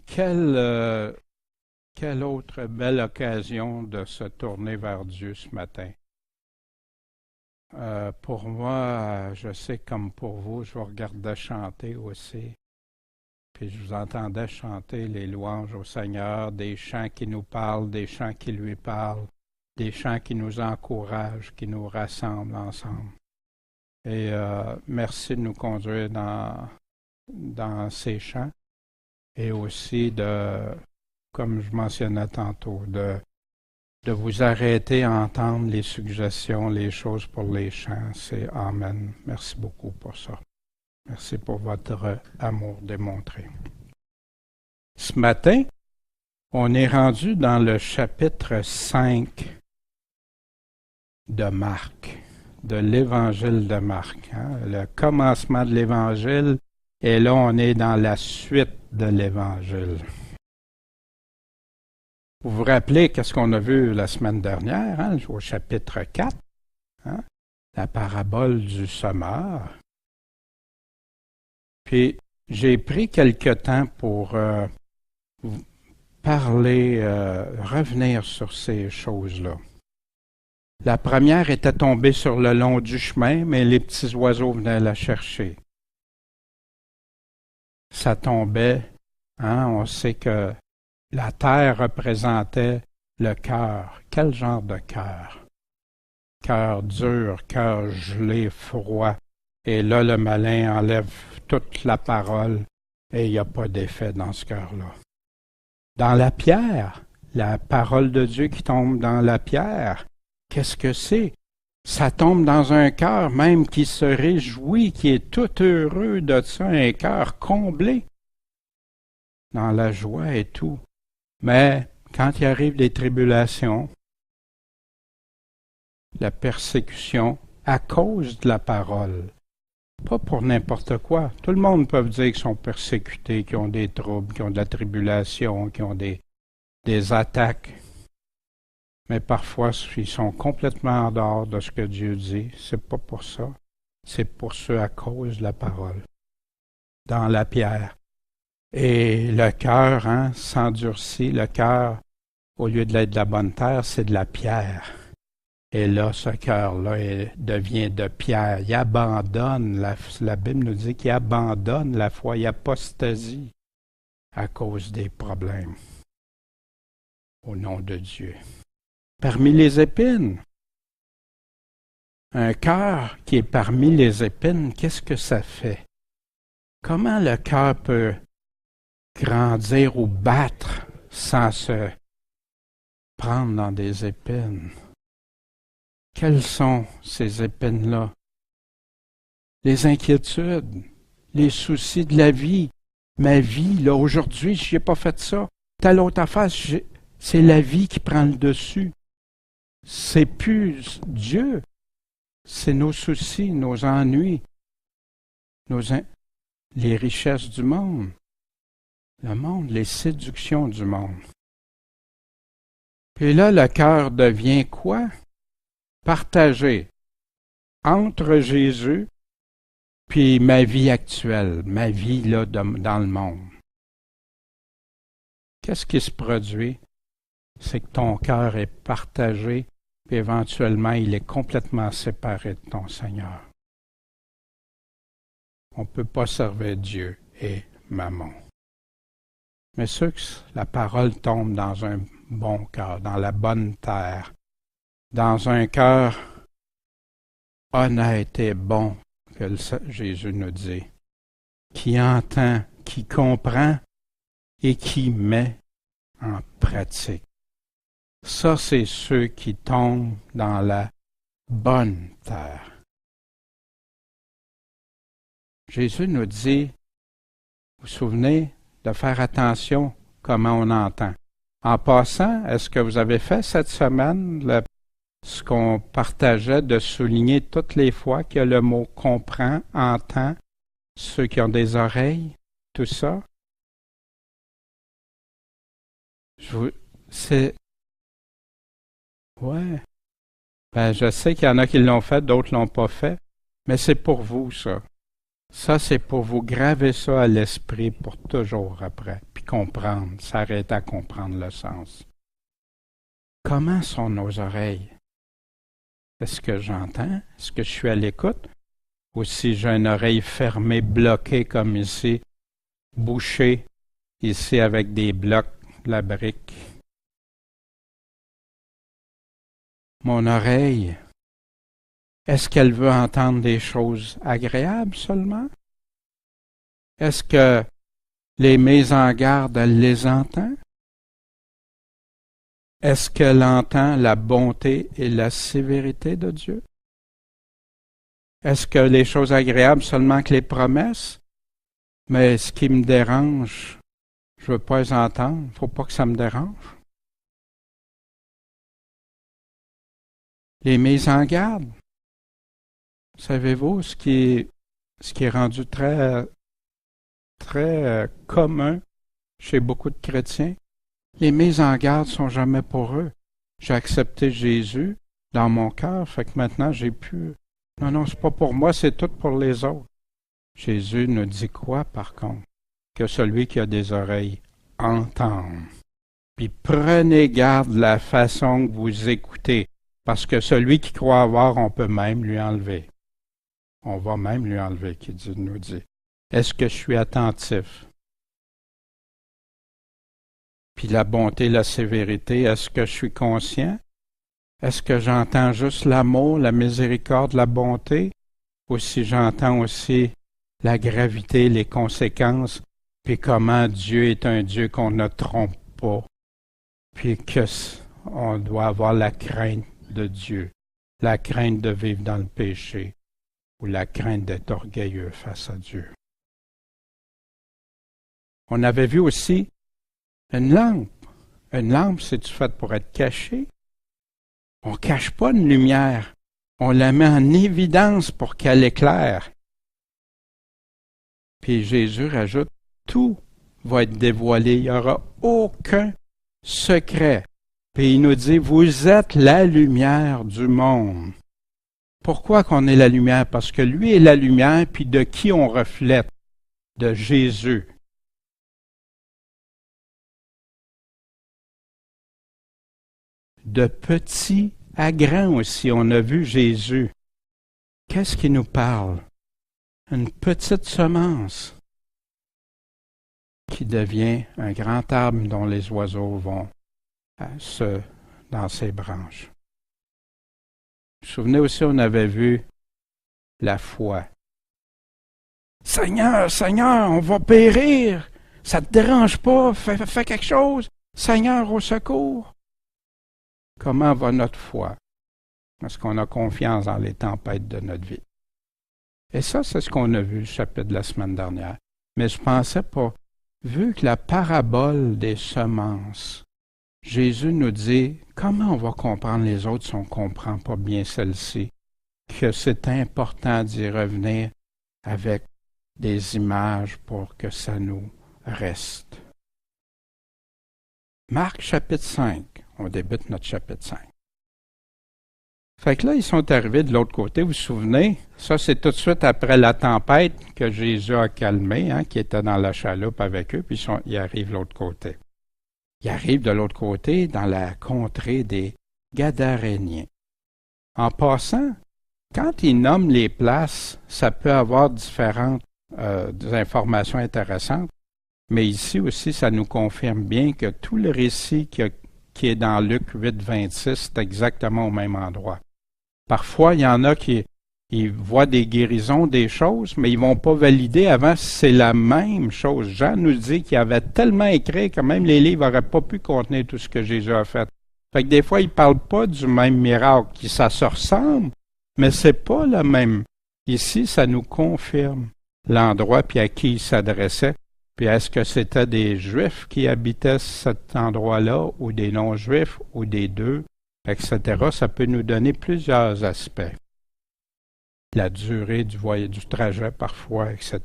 Quelle autre belle occasion de se tourner vers Dieu ce matin. Pour moi, je sais comme pour vous, je vous regardais chanter aussi. Puis je vous entendais chanter les louanges au Seigneur, des chants qui nous parlent, des chants qui lui parlent, des chants qui nous encouragent, qui nous rassemblent ensemble. Et merci de nous conduire dans ces chants et aussi comme je mentionnais tantôt, de vous arrêter à entendre les suggestions, les choses pour les chants. C'est Amen. Merci beaucoup pour ça. Merci pour votre amour démontré. Ce matin, on est rendu dans le chapitre 5 de Marc, de l'Évangile de Marc. Le commencement de l'Évangile, et là, on est dans la suite de l'Évangile. Vous vous rappelez qu'est-ce qu'on a vu la semaine dernière, au chapitre 4, la parabole du semeur. Puis, j'ai pris quelque temps pour parler, revenir sur ces choses-là. La première était tombée sur le long du chemin, mais les petits oiseaux venaient la chercher. Ça tombait, on sait que la terre représentait le cœur. Quel genre de cœur? Cœur dur, cœur gelé, froid. Et là, le malin enlève toute la parole et il n'y a pas d'effet dans ce cœur-là. Dans la pierre, la parole de Dieu qui tombe dans la pierre, qu'est-ce que c'est? Ça tombe dans un cœur même qui se réjouit, qui est tout heureux de ça, un cœur comblé dans la joie et tout. Mais quand il arrive des tribulations, la persécution à cause de la parole, pas pour n'importe quoi. Tout le monde peut dire qu'ils sont persécutés, qu'ils ont des troubles, qu'ils ont de la tribulation, qu'ils ont des attaques. Mais parfois, ils sont complètement en dehors de ce que Dieu dit. C'est pas pour ça. C'est pour ceux à cause de la parole. Dans la pierre. Et le cœur, s'endurcit. Le cœur, au lieu de l'être de la bonne terre, c'est de la pierre. Et là, ce cœur-là devient de pierre. Il abandonne, la Bible nous dit qu'il abandonne la foi, il apostasie à cause des problèmes. Au nom de Dieu. Parmi les épines, un cœur qui est parmi les épines, qu'est-ce que ça fait? Comment le cœur peut grandir ou battre sans se prendre dans des épines? Quelles sont ces épines-là? Les inquiétudes, les soucis de la vie. Ma vie, là, aujourd'hui, je n'ai pas fait ça. Telle autre affaire, c'est la vie qui prend le dessus. C'est plus Dieu. C'est nos soucis, nos ennuis, les richesses du monde. Le monde, les séductions du monde. Puis là, le cœur devient quoi? Partagé entre Jésus puis ma vie actuelle, ma vie là dans le monde. Qu'est-ce qui se produit? C'est que ton cœur est partagé, puis éventuellement il est complètement séparé de ton Seigneur. On ne peut pas servir Dieu et Mammon. Mais ceux que la parole tombe dans un bon cœur, dans la bonne terre, dans un cœur honnête et bon, que Jésus nous dit, qui entend, qui comprend et qui met en pratique. Ça, c'est ceux qui tombent dans la bonne terre. Jésus nous dit, vous vous souvenez, de faire attention comment on entend. En passant, est-ce que vous avez fait cette semaine ce qu'on partageait de souligner toutes les fois qu'il y a le mot comprend, entend, ceux qui ont des oreilles, tout ça? Ouais. Je sais qu'il y en a qui l'ont fait, d'autres l'ont pas fait, mais c'est pour vous, ça. Ça, c'est pour vous graver ça à l'esprit pour toujours après. Puis puis comprendre, s'arrêter à comprendre le sens. Comment sont nos oreilles? Est-ce que j'entends? Est-ce que je suis à l'écoute? Ou si j'ai une oreille fermée, bloquée comme ici, bouchée, ici avec des blocs, la brique. Mon oreille, est-ce qu'elle veut entendre des choses agréables seulement? Est-ce que les mises en garde, elle les entend? Est-ce qu'elle entend la bonté et la sévérité de Dieu? Est-ce que les choses agréables seulement que les promesses? Mais ce qui me dérange, je ne veux pas les entendre, il ne faut pas que ça me dérange. Les mises en garde. Savez-vous ce qui est rendu très commun chez beaucoup de chrétiens? Les mises en garde sont jamais pour eux. J'ai accepté Jésus dans mon cœur, fait que maintenant j'ai pu. Non, c'est pas pour moi, c'est tout pour les autres. Jésus nous dit quoi, par contre? Que celui qui a des oreilles entende. Puis prenez garde de la façon que vous écoutez, parce que celui qui croit avoir, on peut même lui enlever. On va même lui enlever, qui nous dit. Est-ce que je suis attentif? Puis la bonté, la sévérité, est-ce que je suis conscient? Est-ce que j'entends juste l'amour, la miséricorde, la bonté? Ou si j'entends aussi la gravité, les conséquences, puis comment Dieu est un Dieu qu'on ne trompe pas, puis qu'on doit avoir la crainte de Dieu, la crainte de vivre dans le péché, ou la crainte d'être orgueilleux face à Dieu. On avait vu aussi une lampe. Une lampe, c'est-tu fait pour être caché? On ne cache pas une lumière. On la met en évidence pour qu'elle éclaire. Puis Jésus rajoute, tout va être dévoilé. Il n'y aura aucun secret. Puis il nous dit, vous êtes la lumière du monde. Pourquoi qu'on est la lumière? Parce que lui est la lumière, puis de qui on reflète? De Jésus. De petit à grand aussi, on a vu Jésus. Qu'est-ce qu'il nous parle? Une petite semence qui devient un grand arbre dont les oiseaux vont dans ses branches. Vous vous souvenez aussi, on avait vu la foi. Seigneur, Seigneur, on va périr. Ça ne te dérange pas? Fais quelque chose. Seigneur, au secours. Comment va notre foi? Est-ce qu'on a confiance dans les tempêtes de notre vie? Et ça, c'est ce qu'on a vu le chapitre de la semaine dernière. Mais je pensais pas, vu que la parabole des semences, Jésus nous dit, comment on va comprendre les autres si on ne comprend pas bien celle-ci? Que c'est important d'y revenir avec des images pour que ça nous reste. Marc chapitre 5. On débute notre chapitre 5. Fait que là, ils sont arrivés de l'autre côté, vous vous souvenez? Ça, c'est tout de suite après la tempête que Jésus a calmé, qui était dans la chaloupe avec eux, puis ils arrivent de l'autre côté. Ils arrivent de l'autre côté, dans la contrée des Gadaréniens. En passant, quand ils nomment les places, ça peut avoir différentes informations intéressantes, mais ici aussi, ça nous confirme bien que tout le récit qui est dans Luc 8, 26, c'est exactement au même endroit. Parfois, il y en a qui voient des guérisons, des choses, mais ils ne vont pas valider avant si c'est la même chose. Jean nous dit qu'il avait tellement écrit que même les livres n'auraient pas pu contenir tout ce que Jésus a fait. Fait que des fois, ils ne parlent pas du même miracle, ça se ressemble, mais c'est pas le même. Ici, ça nous confirme l'endroit puis à qui il s'adressait. Puis est-ce que c'était des Juifs qui habitaient cet endroit-là, ou des non-Juifs, ou des deux, etc. Ça peut nous donner plusieurs aspects. La durée du trajet parfois, etc.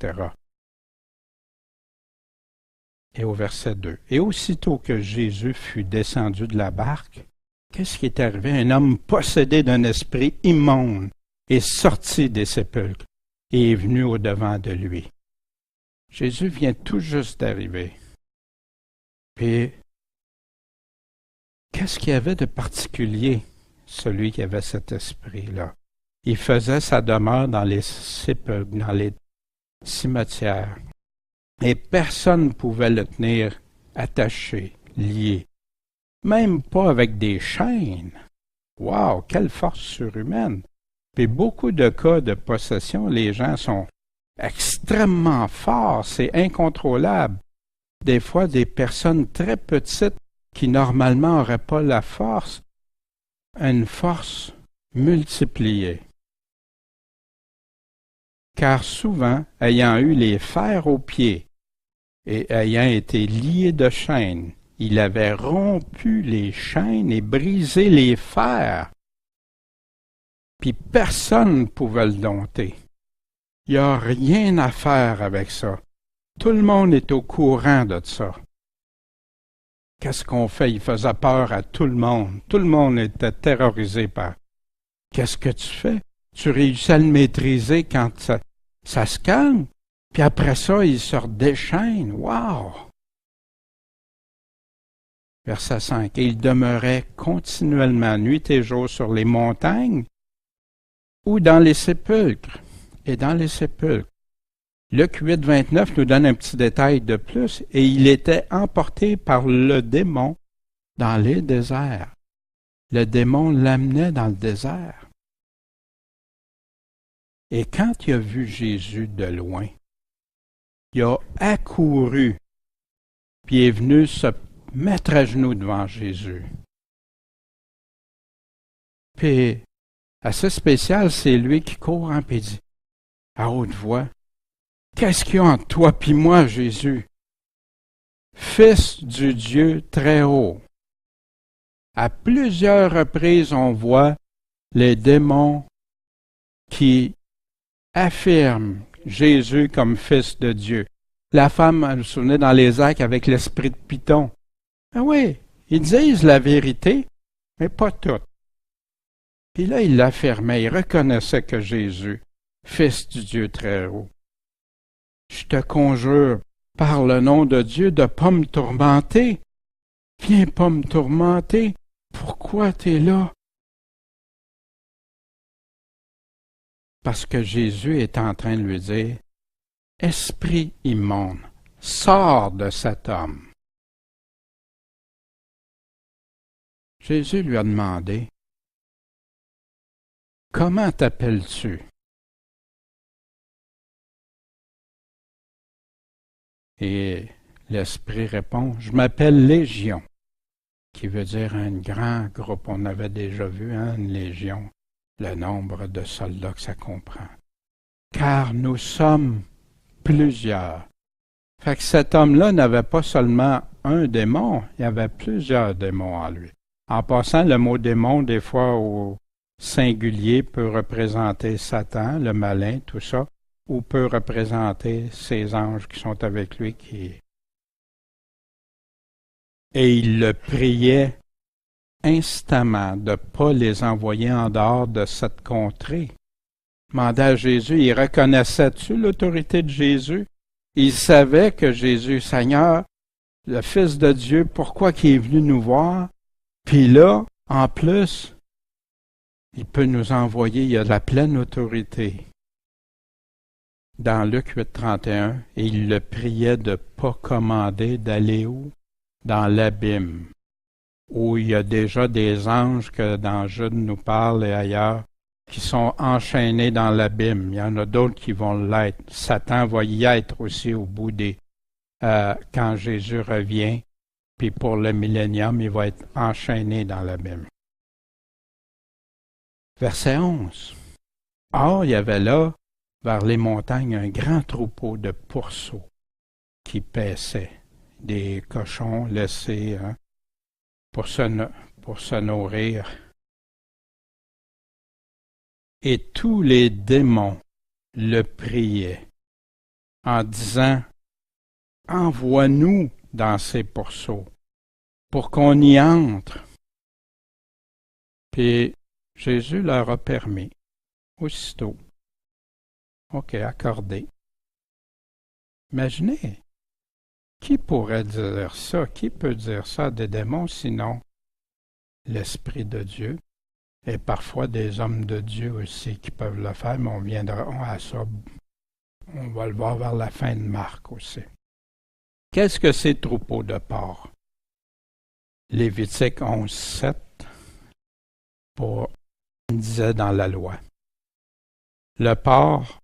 Et au verset 2. Et aussitôt que Jésus fut descendu de la barque, qu'est-ce qui est arrivé? Un homme possédé d'un esprit immonde est sorti des sépulcres et est venu au-devant de lui. Jésus vient tout juste d'arriver. Puis, qu'est-ce qu'il y avait de particulier, celui qui avait cet esprit-là? Il faisait sa demeure dans les sépulcres, dans les cimetières. Et personne ne pouvait le tenir attaché, lié. Même pas avec des chaînes. Wow, quelle force surhumaine! Puis beaucoup de cas de possession, les gens sont extrêmement forts, c'est incontrôlable. Des fois, des personnes très petites qui normalement n'auraient pas la force, une force multipliée. Car souvent, ayant eu les fers aux pieds et ayant été lié de chaînes, il avait rompu les chaînes et brisé les fers. Puis personne ne pouvait le dompter. Il n'y a rien à faire avec ça. Tout le monde est au courant de ça. Qu'est-ce qu'on fait? Il faisait peur à tout le monde. Tout le monde était terrorisé par. Qu'est-ce que tu fais? Tu réussis à le maîtriser quand ça se calme, puis après ça, il se redéchaîne. Wow! Verset 5. Et il demeurait continuellement nuit et jour sur les montagnes ou dans les sépulcres. Et dans les sépulcres. Luc 8, 29 nous donne un petit détail de plus. Et il était emporté par le démon dans les déserts. Le démon l'amenait dans le désert. Et quand il a vu Jésus de loin, il a accouru, puis est venu se mettre à genoux devant Jésus. Puis, assez spécial, c'est lui qui court en puis dit, à haute voix, « Qu'est-ce qu'il y a entre toi puis moi, Jésus? Fils du Dieu très haut. » À plusieurs reprises, on voit les démons qui affirment Jésus comme fils de Dieu. La femme, vous vous souvenez, dans les Actes avec l'esprit de Python. Ah oui, ils disent la vérité, mais pas toute. Puis là, il l'affirmait, il reconnaissait que Jésus, fils du Dieu très haut. Je te conjure, par le nom de Dieu, de ne pas me tourmenter. Viens pas me tourmenter. Pourquoi tu es là? Parce que Jésus est en train de lui dire, Esprit immonde, sors de cet homme. Jésus lui a demandé, comment t'appelles-tu? Et l'Esprit répond, je m'appelle Légion, qui veut dire un grand groupe. On avait déjà vu une légion, le nombre de soldats que ça comprend. Car nous sommes plusieurs. Fait que cet homme-là n'avait pas seulement un démon, il y avait plusieurs démons en lui. En passant, le mot démon, des fois au singulier, peut représenter Satan, le malin, tout ça, ou peut représenter ces anges qui sont avec lui. Et il le priait instamment de ne pas les envoyer en dehors de cette contrée. Demandait à Jésus, il reconnaissait-tu l'autorité de Jésus? Il savait que Jésus, Seigneur, le Fils de Dieu, pourquoi qu'il est venu nous voir? Puis là, en plus, il peut nous envoyer, il a la pleine autorité. Dans Luc 8, 31, et il le priait de ne pas commander d'aller où? Dans l'abîme, où il y a déjà des anges que dans Jude nous parle et ailleurs, qui sont enchaînés dans l'abîme. Il y en a d'autres qui vont l'être. Satan va y être aussi au bout des... quand Jésus revient, puis pour le millénium, il va être enchaîné dans l'abîme. Verset 11. Or, il y avait là, vers les montagnes, un grand troupeau de pourceaux qui paissaient, des cochons laissés pour se nourrir. Et tous les démons le priaient en disant, « Envoie-nous dans ces pourceaux pour qu'on y entre. » Puis Jésus leur a permis, aussitôt. OK, accordé. Imaginez, Qui pourrait dire ça? Qui peut dire ça à des démons sinon l'Esprit de Dieu? Et parfois des hommes de Dieu aussi qui peuvent le faire, mais on viendra à ça. On va le voir vers la fin de Marc aussi. Qu'est-ce que ces troupeaux de porcs? Lévitique 11.7 disait dans la loi. Le porc,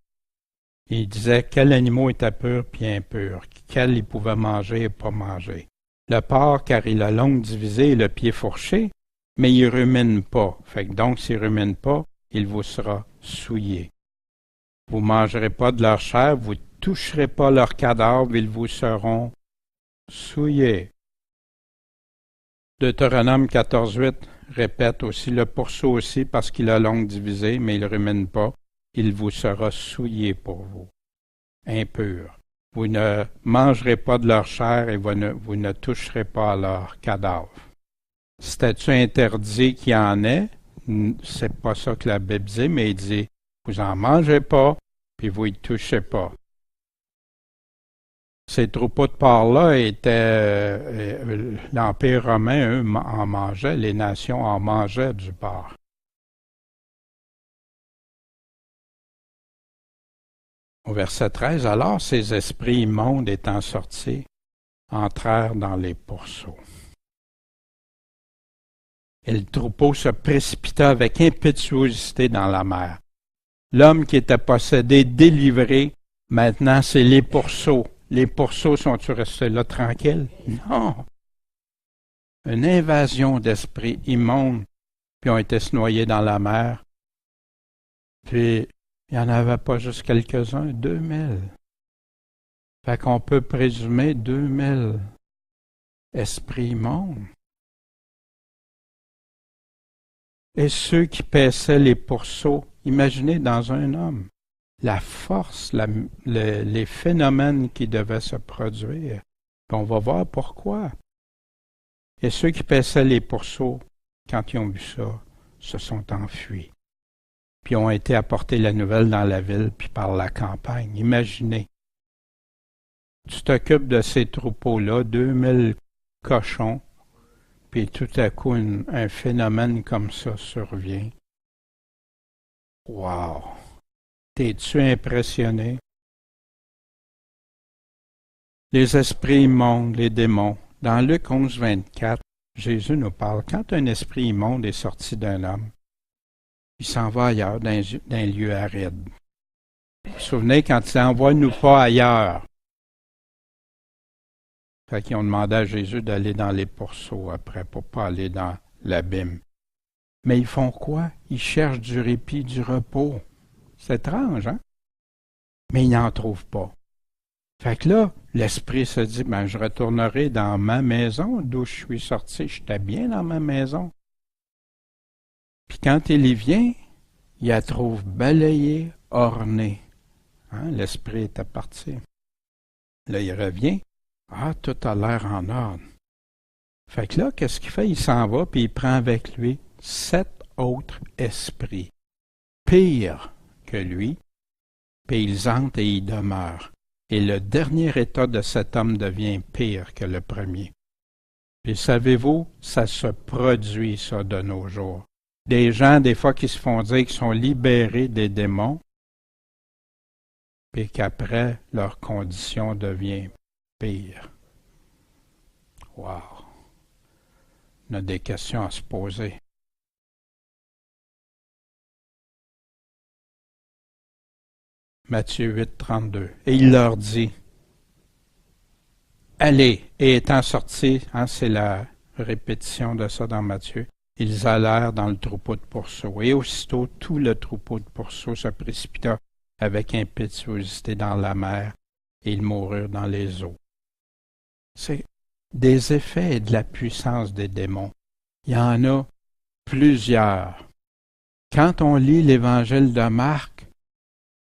il disait quel animal était pur puis impur, quel il pouvait manger et pas manger. Le porc, car il a l'ongle divisée et le pied fourché, mais il rumine pas. Fait que donc, s'il rumine pas, il vous sera souillé. Vous ne mangerez pas de leur chair, vous ne toucherez pas leurs cadavres, ils vous seront souillés. Deutéronome 14.8 répète aussi, le pourceau aussi, parce qu'il a l'ongle divisée, mais il ne rumine pas, il vous sera souillé pour vous, impur. Vous ne mangerez pas de leur chair et vous ne toucherez pas à leurs cadavres. C'est-tu interdit qu'il y en ait? C'est pas ça que la Bible dit, mais il dit, vous en mangez pas, puis vous y touchez pas. Ces troupeaux de porcs-là étaient... l'Empire romain, eux, en mangeait, les nations en mangeaient du porc. Au verset 13, alors ces esprits immondes étant sortis, entrèrent dans les pourceaux. Et le troupeau se précipita avec impétuosité dans la mer. L'homme qui était possédé, délivré, maintenant c'est les pourceaux. Les pourceaux sont-ils restés là tranquilles? Non! Une invasion d'esprits immondes, puis ont été noyés dans la mer. Puis, il n'y en avait pas juste quelques-uns, 2000. Fait qu'on peut présumer 2000 esprits immondes. Et ceux qui paissaient les pourceaux, imaginez dans un homme la force, les phénomènes qui devaient se produire. Puis on va voir pourquoi. Et ceux qui paissaient les pourceaux, quand ils ont vu ça, se sont enfuis. Puis ont été apporter la nouvelle dans la ville, puis par la campagne. Imaginez. Tu t'occupes de ces troupeaux-là, 2000 cochons, puis tout à coup, un phénomène comme ça survient. Wow! T'es-tu impressionné? Les esprits immondes, les démons. Dans Luc 11.24, Jésus nous parle. Quand un esprit immonde est sorti d'un homme, il s'en va ailleurs, dans un lieu aride. Vous vous souvenez, quand il envoie-nous pas ailleurs. Fait qu'ils ont demandé à Jésus d'aller dans les pourceaux après, pour pas aller dans l'abîme. Mais ils font quoi? Ils cherchent du répit, du repos. C'est étrange, hein? Mais ils n'en trouvent pas. Fait que là, l'esprit se dit, ben, je retournerai dans ma maison d'où je suis sorti. J'étais bien dans ma maison. Puis quand il y vient, il la trouve balayée, ornée. Hein? L'esprit était parti. Là, il revient. Ah, tout a l'air en ordre. Fait que là, qu'est-ce qu'il fait? Il s'en va, puis il prend avec lui 7 autres esprits, pires que lui, puis ils entrent et ils demeurent. Et le dernier état de cet homme devient pire que le premier. Puis savez-vous, ça se produit, ça, de nos jours. Des gens, des fois, qui se font dire qu'ils sont libérés des démons, puis qu'après, leur condition devient pire. Wow! On a des questions à se poser. Matthieu 8, 32. Et il leur dit, allez, et étant sortis, hein, c'est la répétition de ça dans Matthieu, ils allèrent dans le troupeau de pourceaux. Et aussitôt, tout le troupeau de pourceaux se précipita avec impétuosité dans la mer, et ils moururent dans les eaux. C'est des effets et de la puissance des démons. Il y en a plusieurs. Quand on lit l'Évangile de Marc,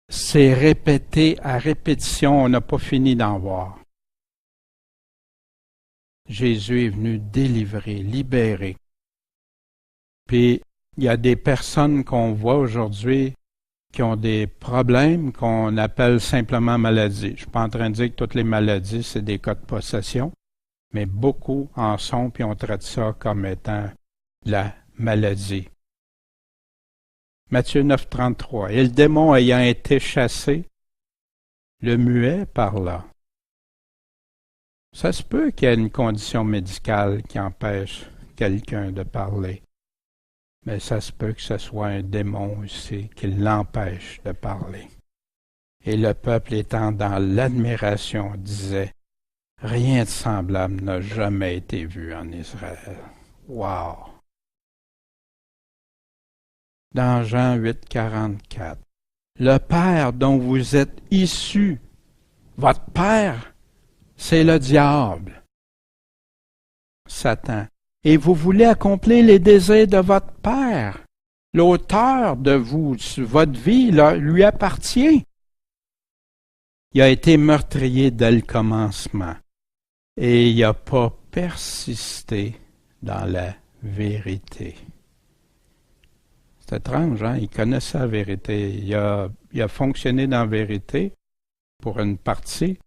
c'est répété à répétition, on n'a pas fini d'en voir. Jésus est venu délivrer, libérer. Puis, il y a des personnes qu'on voit aujourd'hui qui ont des problèmes qu'on appelle simplement maladies. Je ne suis pas en train de dire que toutes les maladies, c'est des cas de possession, mais beaucoup en sont, puis on traite ça comme étant la maladie. Matthieu 9, 33. Et le démon ayant été chassé, le muet parla. Ça se peut qu'il y ait une condition médicale qui empêche quelqu'un de parler, mais ça se peut que ce soit un démon aussi qui l'empêche de parler. Et le peuple étant dans l'admiration disait, rien de semblable n'a jamais été vu en Israël. Wow! Dans Jean 8, 44, le Père dont vous êtes issus, votre Père, c'est le diable, Satan. Et vous voulez accomplir les désirs de votre Père. L'auteur de vous, votre vie, lui appartient. Il a été meurtrier dès le commencement et il n'a pas persisté dans la vérité. C'est étrange, hein? Il connaissait la vérité. Il a fonctionné dans la vérité pour une partie,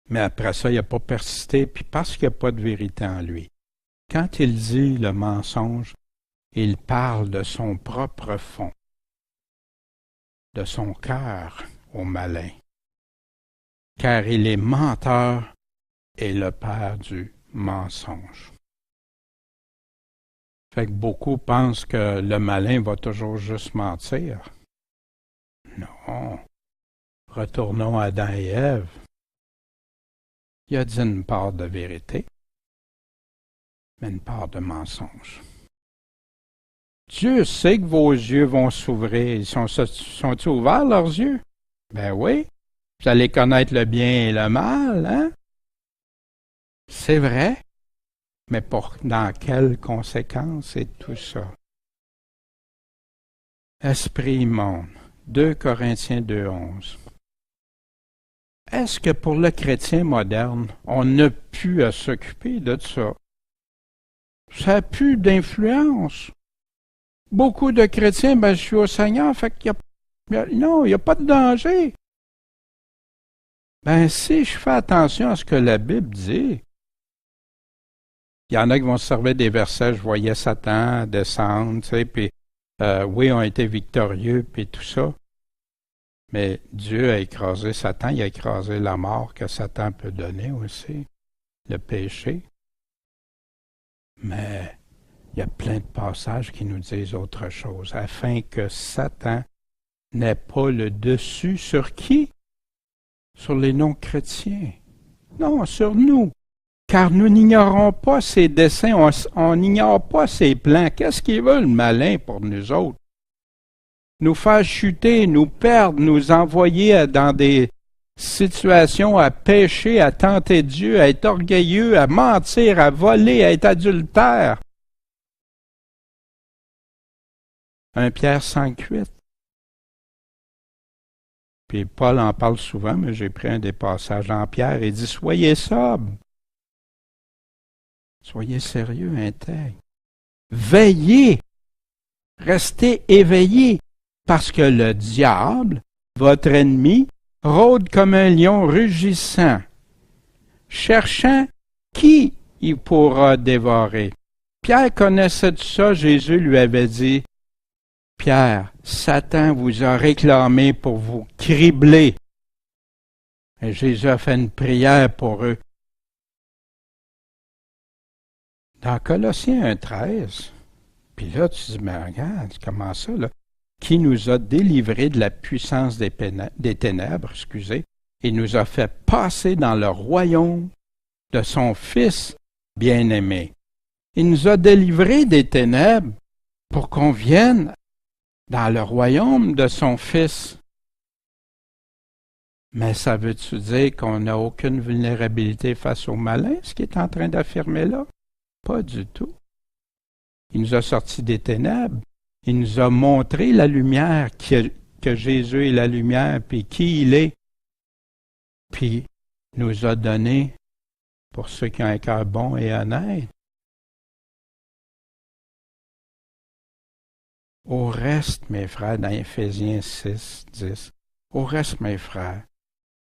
mais après ça, il n'a pas persisté, puis parce qu'il n'y a pas de vérité en lui. Quand il dit le mensonge, il parle de son propre fond, de son cœur au malin, car il est menteur et le père du mensonge. Fait que beaucoup pensent que le malin va toujours juste mentir. Non. Retournons à Adam et Ève. Il a dit une part de vérité, mais une part de mensonge. Dieu sait que vos yeux vont s'ouvrir. Sont-ils ouverts, leurs yeux? Ben oui. Vous allez connaître le bien et le mal, hein? C'est vrai. Mais dans quelles conséquences et tout ça? Esprit immonde. 2 Corinthiens 2,11. Est-ce que pour le chrétien moderne, on n'a plus à s'occuper de ça? Ça n'a plus d'influence. Beaucoup de chrétiens, je suis au Seigneur, fait qu'il il n'y a pas de danger. Si je fais attention à ce que la Bible dit, il y en a qui vont se servir des versets, je voyais Satan descendre, puis oui, on a été victorieux, puis tout ça. Mais Dieu a écrasé Satan, il a écrasé la mort que Satan peut donner aussi, le péché. Mais il y a plein de passages qui nous disent autre chose, afin que Satan n'ait pas le dessus sur qui? Sur les non-chrétiens. Non, sur nous. Car nous n'ignorons pas ses desseins, on n'ignore pas ses plans. Qu'est-ce qu'il veut le malin pour nous autres? Nous faire chuter, nous perdre, nous envoyer dans des situations à pécher, à tenter Dieu, à être orgueilleux, à mentir, à voler, à être adultère. 1 Pierre 5,8. Puis Paul en parle souvent, mais j'ai pris un des passages en Pierre. Il dit, soyez sobres. Soyez sérieux, intègres. Veillez. Restez éveillés. Parce que le diable, votre ennemi, rôde comme un lion rugissant, cherchant qui il pourra dévorer. Pierre connaissait tout ça, Jésus lui avait dit, Pierre, Satan vous a réclamé pour vous cribler. Et Jésus a fait une prière pour eux. Dans Colossiens 1,13, puis là, tu dis, mais regarde, comment ça, là? Qui nous a délivrés de la puissance des ténèbres, et nous a fait passer dans le royaume de son Fils bien-aimé. Il nous a délivrés des ténèbres pour qu'on vienne dans le royaume de son Fils. Mais ça veut-tu dire qu'on n'a aucune vulnérabilité face au malin, ce qu'il est en train d'affirmer là? Pas du tout. Il nous a sortis des ténèbres. Il nous a montré la lumière, que Jésus est la lumière, puis qui il est. Puis nous a donné, pour ceux qui ont un cœur bon et honnête, Au reste, mes frères, dans Éphésiens 6, 10, au reste, mes frères,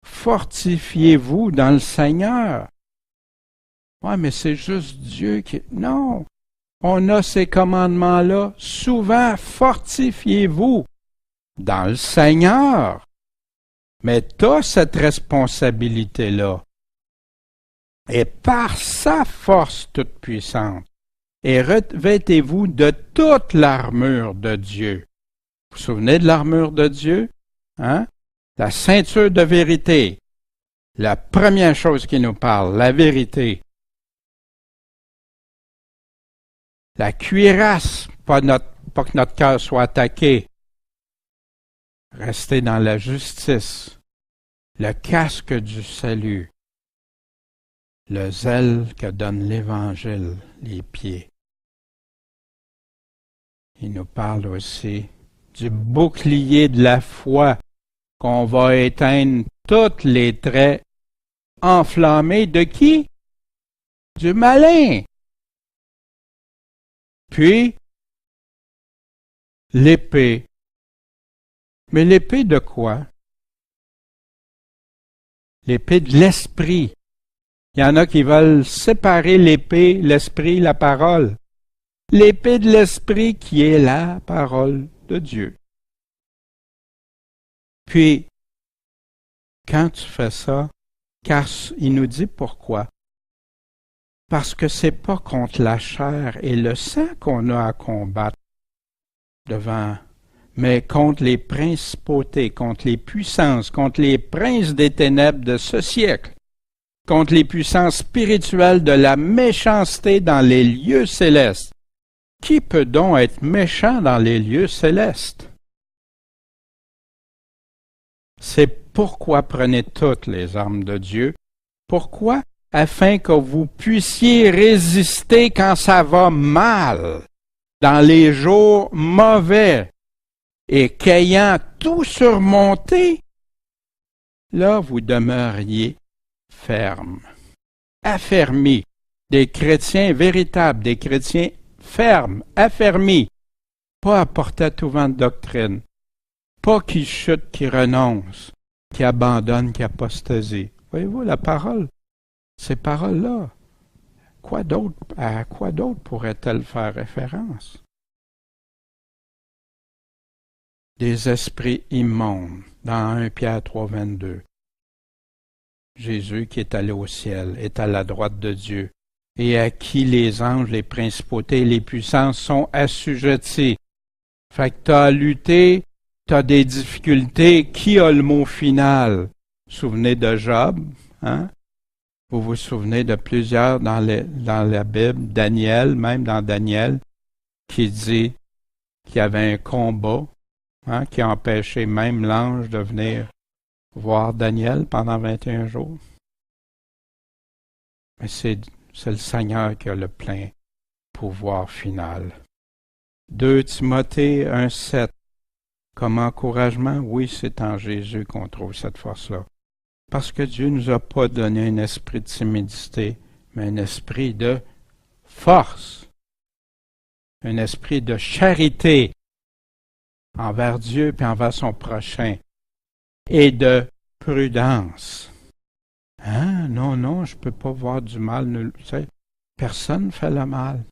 fortifiez-vous dans le Seigneur. Ouais, mais c'est juste Dieu qui... Non! On a ces commandements-là. Souvent, fortifiez-vous dans le Seigneur. Mais tu as cette responsabilité-là. Et par sa force toute puissante, et revêtez-vous de toute l'armure de Dieu. Vous vous souvenez de l'armure de Dieu? Hein? La ceinture de vérité. La première chose qui nous parle, la vérité. La cuirasse, pas que notre cœur soit attaqué. Restez dans la justice. Le casque du salut. Le zèle que donne l'Évangile, les pieds. Il nous parle aussi du bouclier de la foi, qu'on va éteindre tous les traits enflammés de qui? Du malin. Puis, l'épée. Mais l'épée de quoi? L'épée de l'esprit. Il y en a qui veulent séparer l'épée, l'esprit, la parole. L'épée de l'esprit qui est la parole de Dieu. Puis, quand tu fais ça, car il nous dit pourquoi. Parce que c'est pas contre la chair et le sang qu'on a à combattre devant, mais contre les principautés, contre les puissances, contre les princes des ténèbres de ce siècle, contre les puissances spirituelles de la méchanceté dans les lieux célestes. Qui peut donc être méchant dans les lieux célestes? C'est pourquoi prenez toutes les armes de Dieu. Pourquoi? Afin que vous puissiez résister quand ça va mal, dans les jours mauvais, et qu'ayant tout surmonté, là vous demeuriez fermes, affermis, des chrétiens véritables, des chrétiens fermes, affermis, pas à porter à tout vent de doctrine, pas qui chutent, qui renoncent, qui abandonnent, qui apostasient. Voyez-vous la parole? Ces paroles-là, à quoi d'autre pourraient-elles faire référence? Des esprits immondes, dans 1 Pierre 3, 22. Jésus qui est allé au ciel, est à la droite de Dieu, et à qui les anges, les principautés et les puissances sont assujettis. Fait que tu as à lutter, tu as des difficultés. Qui a le mot final? Vous vous souvenez de Job, hein? Vous vous souvenez de plusieurs dans la Bible, Daniel, même dans Daniel, qui dit qu'il y avait un combat, hein, qui a empêché même l'ange de venir voir Daniel pendant 21 jours. Mais c'est le Seigneur qui a le plein pouvoir final. 2 Timothée 1,7. Comme encouragement, oui, c'est en Jésus qu'on trouve cette force-là. Parce que Dieu ne nous a pas donné un esprit de timidité, mais un esprit de force, un esprit de charité envers Dieu et envers son prochain, et de prudence. Hein? Non, je ne peux pas voir du mal. Tu sais, personne ne fait le mal.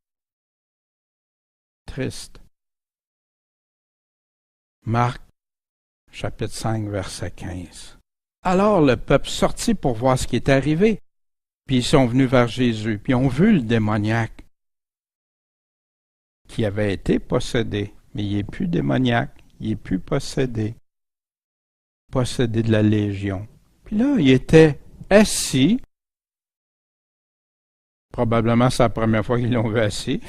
Triste. Marc, chapitre 5, verset 15. Alors le peuple sortit pour voir ce qui était arrivé. Puis ils sont venus vers Jésus, puis ils ont vu le démoniaque qui avait été possédé. Mais il n'est plus démoniaque, il n'est plus possédé. Possédé de la Légion. Puis là, il était assis. Probablement c'est la première fois qu'ils l'ont vu assis.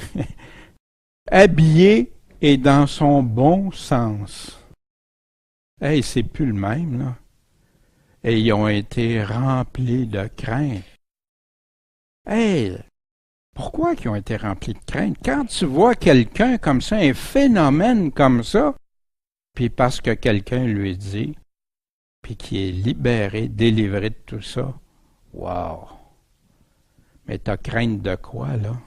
Habillé et dans son bon sens. Hey, c'est plus le même, là. Et ils ont été remplis de crainte. Hey, pourquoi ils ont été remplis de crainte? Quand tu vois quelqu'un comme ça, un phénomène comme ça, puis parce que quelqu'un lui dit, puis qui est libéré, délivré de tout ça, wow! Mais t'as crainte de quoi, là?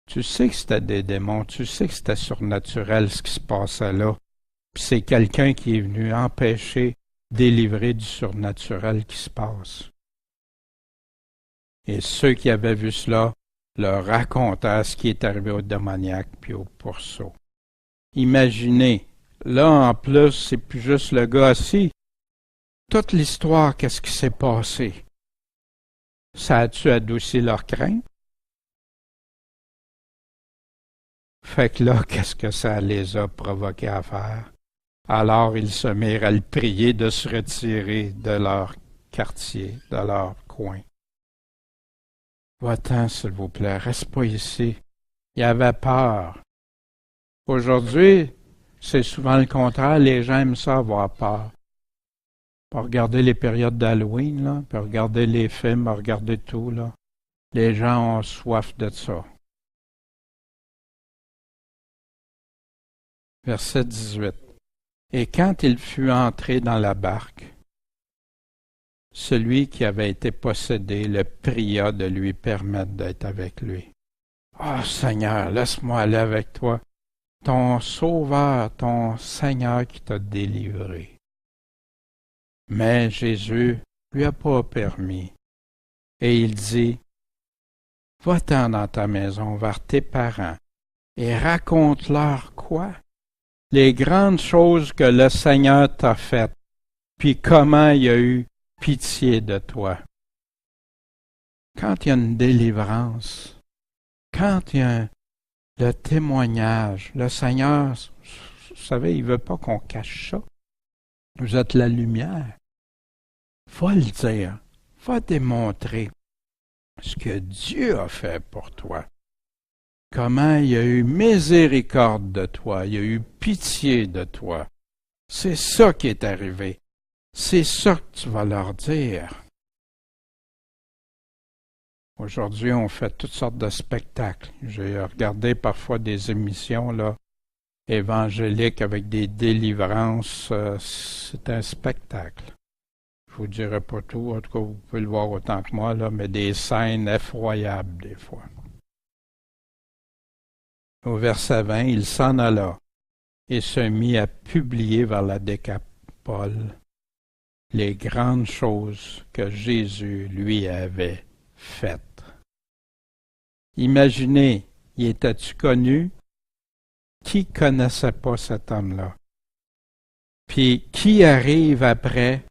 Tu sais que c'était des démons, tu sais que c'était surnaturel ce qui se passait là. Puis c'est quelqu'un qui est venu empêcher, délivrer du surnaturel qui se passe. Et ceux qui avaient vu cela leur racontaient ce qui est arrivé aux démoniaques puis aux pourceaux. Imaginez, là en plus, c'est plus juste le gars assis. Toute l'histoire, qu'est-ce qui s'est passé? Ça a-tu adouci leur crainte? Fait que là, qu'est-ce que ça les a provoqués à faire? Alors ils se mirent à le prier de se retirer de leur quartier, de leur coin. Va-t'en, s'il vous plaît, reste pas ici. Il avait peur. Aujourd'hui, c'est souvent le contraire, les gens aiment ça avoir peur. Pour regarder les périodes d'Halloween, là, puis regarder les films, regarder tout, là. Les gens ont soif de ça. Verset 18. Et quand il fut entré dans la barque, celui qui avait été possédé le pria de lui permettre d'être avec lui. « Oh Seigneur, laisse-moi aller avec toi, ton Sauveur, ton Seigneur qui t'a délivré. » Mais Jésus lui a pas permis. Et il dit, « Va-t'en dans ta maison vers tes parents et raconte-leur quoi? Les grandes choses que le Seigneur t'a faites, puis comment il a eu pitié de toi. » Quand il y a une délivrance, quand il y a le témoignage, le Seigneur, vous savez, il ne veut pas qu'on cache ça. Vous êtes la lumière. Va le dire, va démontrer ce que Dieu a fait pour toi. Comment il a eu miséricorde de toi, il a eu pitié de toi. C'est ça qui est arrivé. C'est ça que tu vas leur dire. Aujourd'hui, on fait toutes sortes de spectacles. J'ai regardé parfois des émissions là, évangéliques avec des délivrances. C'est un spectacle. Je vous dirai pas tout, en tout cas, vous pouvez le voir autant que moi, là, mais des scènes effroyables des fois. Au verset 20, il s'en alla et se mit à publier vers la Décapole les grandes choses que Jésus lui avait faites. Imaginez, y étais-tu connu? Qui connaissait pas cet homme-là? Puis qui arrive après,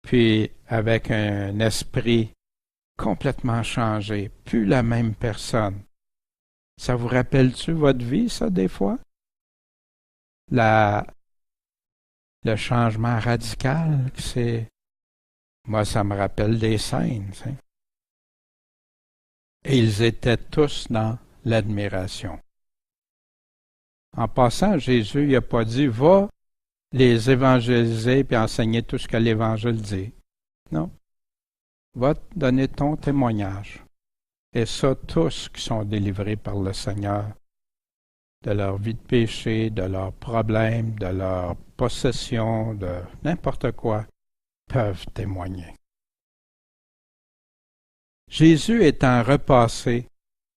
puis avec un esprit complètement changé, plus la même personne? Ça vous rappelle-tu votre vie, ça, des fois? Le changement radical, c'est... Moi, ça me rappelle des scènes, tu sais. Et ils étaient tous dans l'admiration. En passant, Jésus n'a pas dit « Va les évangéliser puis enseigner tout ce que l'Évangile dit. » Non. Va te donner ton témoignage. Et ça, tous qui sont délivrés par le Seigneur de leur vie de péché, de leurs problèmes, de leurs possessions, de n'importe quoi, peuvent témoigner. Jésus étant repassé,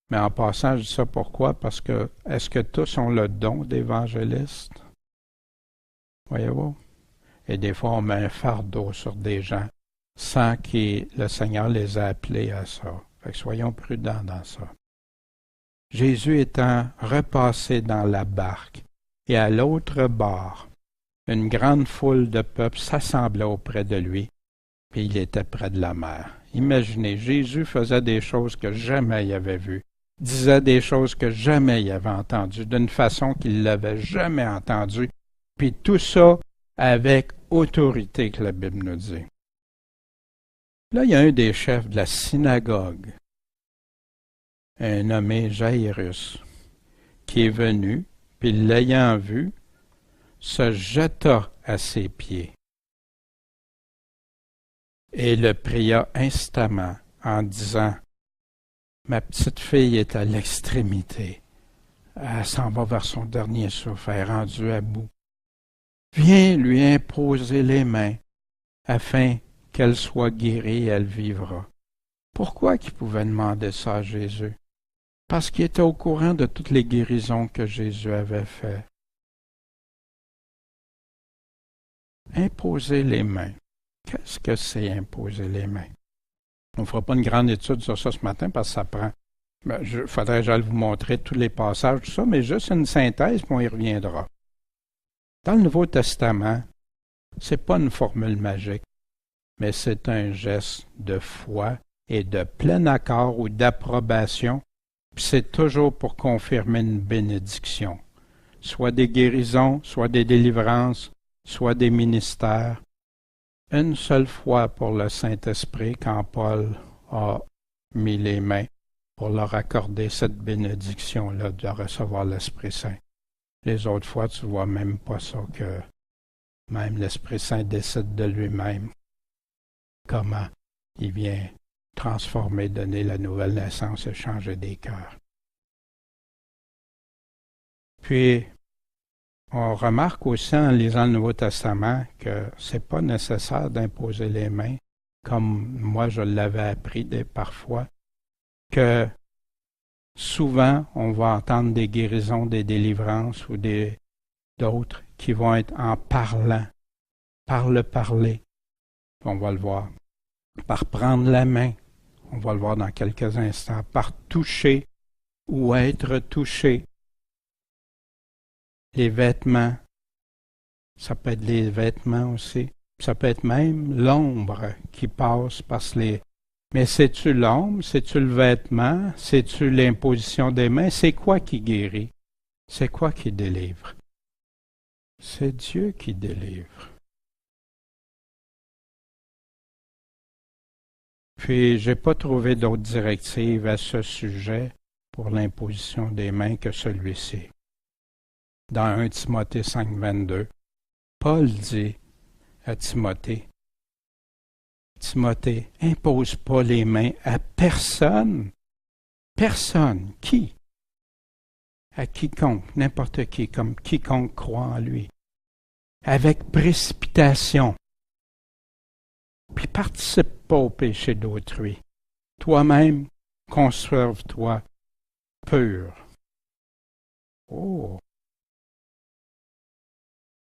mais en passant, je dis ça pourquoi? Parce que, est-ce que tous ont le don d'évangéliste? Voyez-vous? Et des fois, on met un fardeau sur des gens sans que le Seigneur les ait appelés à ça. Fait que soyons prudents dans ça. Jésus étant repassé dans la barque, et à l'autre bord, une grande foule de peuple s'assemblait auprès de lui, puis il était près de la mer. Imaginez, Jésus faisait des choses que jamais il avait vues, disait des choses que jamais il avait entendues, d'une façon qu'il l'avait jamais entendue, puis tout ça avec autorité que la Bible nous dit. Là, il y a un des chefs de la synagogue, un nommé Jairus, qui est venu, puis l'ayant vu, se jeta à ses pieds et le pria instamment en disant « Ma petite fille est à l'extrémité. Elle s'en va vers son dernier souffle, elle est rendue à bout. Viens lui imposer les mains afin qu'elle soit guérie et elle vivra. » Pourquoi qu'il pouvait demander ça à Jésus? parce qu'il était au courant de toutes les guérisons que Jésus avait faites. Imposer les mains. Qu'est-ce que c'est imposer les mains? On ne fera pas une grande étude sur ça ce matin parce que ça prend. Faudrait que j'aille vous montrer tous les passages, tout ça, mais juste une synthèse, puis on y reviendra. Dans le Nouveau Testament, c'est pas une formule magique, mais c'est un geste de foi et de plein accord ou d'approbation, puis c'est toujours pour confirmer une bénédiction, soit des guérisons, soit des délivrances, soit des ministères. Une seule fois pour le Saint-Esprit, quand Paul a mis les mains pour leur accorder cette bénédiction-là de recevoir l'Esprit Saint. Les autres fois, tu vois même pas ça, que même l'Esprit Saint décide de lui-même comment il vient transformer, donner la nouvelle naissance et changer des cœurs. Puis, on remarque aussi en lisant le Nouveau Testament que c'est pas nécessaire d'imposer les mains, comme moi je l'avais appris parfois, que souvent on va entendre des guérisons, des délivrances ou d'autres qui vont être en parlant, par le parler, on va le voir, par prendre la main, on va le voir dans quelques instants, par toucher ou être touché. Les vêtements, ça peut être les vêtements aussi, ça peut être même l'ombre qui passe parce les... Mais c'est-tu l'ombre, c'est-tu le vêtement, c'est-tu l'imposition des mains, c'est quoi qui guérit? C'est quoi qui délivre? C'est Dieu qui délivre. Puis, j'ai pas trouvé d'autres directives à ce sujet pour l'imposition des mains que celui-ci. Dans 1 Timothée 5, 22, Paul dit à Timothée, Timothée, impose pas les mains à personne. Personne. Qui? À quiconque, n'importe qui, comme quiconque croit en lui. Avec précipitation. Puis participe pas au péché d'autrui. Toi-même, conserve-toi pur. Oh!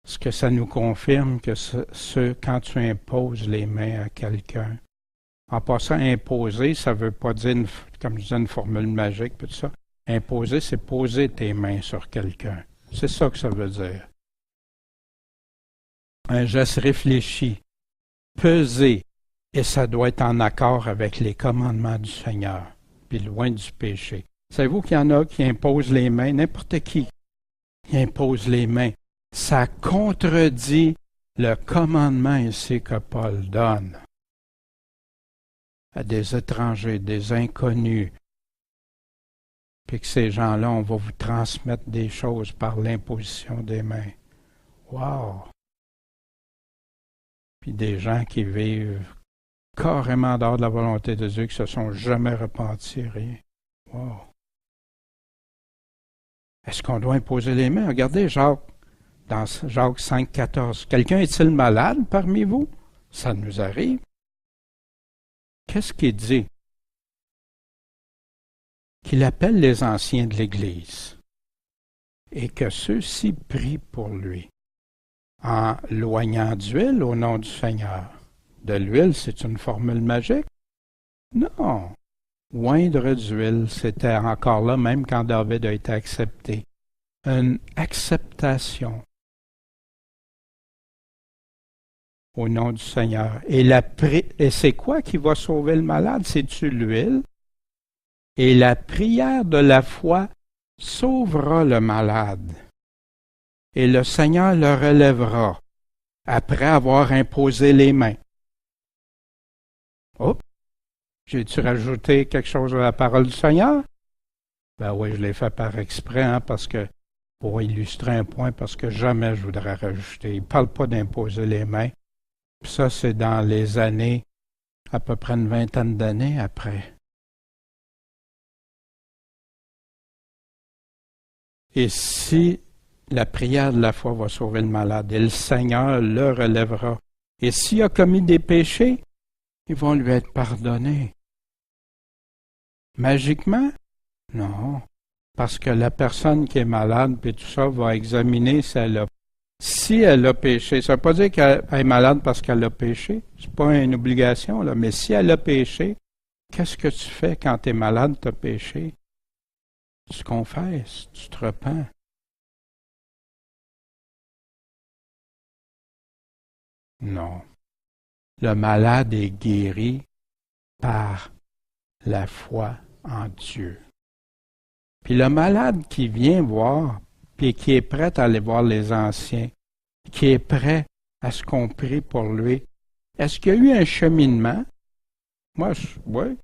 Est-ce que ça nous confirme que quand tu imposes les mains à quelqu'un, en passant imposer, ça ne veut pas dire, comme je disais, une formule magique, tout ça. Imposer, c'est poser tes mains sur quelqu'un. C'est ça que ça veut dire. Un geste réfléchi, pesé, et ça doit être en accord avec les commandements du Seigneur, puis loin du péché. Savez-vous qu'il y en a qui imposent les mains, n'importe qui impose les mains. Ça contredit le commandement ici que Paul donne à des étrangers, des inconnus, puis que ces gens-là, on va vous transmettre des choses par l'imposition des mains. Wow! Puis des gens qui vivent carrément dehors de la volonté de Dieu, qui se sont jamais repentis, rien. Wow! Est-ce qu'on doit imposer les mains? Regardez Jacques. Dans Jacques 5, 14. Quelqu'un est-il malade parmi vous? Ça nous arrive. Qu'est-ce qu'il dit? Qu'il appelle les anciens de l'Église et que ceux-ci prient pour lui en loignant d'huile au nom du Seigneur. De l'huile, c'est une formule magique? Non. Oindre d'huile, c'était encore là, même quand David a été accepté. Une acceptation au nom du Seigneur. Et c'est quoi qui va sauver le malade? C'est-tu l'huile? Et la prière de la foi sauvera le malade. Et le Seigneur le relèvera après avoir imposé les mains. Oh! J'ai-tu rajouté quelque chose à la parole du Seigneur? Ben oui, je l'ai fait par exprès, parce que pour illustrer un point, parce que jamais je voudrais rajouter. Il ne parle pas d'imposer les mains. Puis ça, c'est dans les années, à peu près une vingtaine d'années après. Et si la prière de la foi va sauver le malade, et le Seigneur le relèvera. Et s'il a commis des péchés, ils vont lui être pardonnés. Magiquement? Non. Parce que la personne qui est malade, puis tout ça, va examiner si elle a péché. Ça ne veut pas dire qu'elle est malade parce qu'elle a péché. C'est pas une obligation, là. Mais si elle a péché, qu'est-ce que tu fais quand tu es malade, tu as péché? Tu confesses, tu te repens. Non. Le malade est guéri par la foi en Dieu. Puis le malade qui vient voir, puis qui est prêt à aller voir les anciens, qui est prêt à ce qu'on prie pour lui, est-ce qu'il y a eu un cheminement? Moi, oui.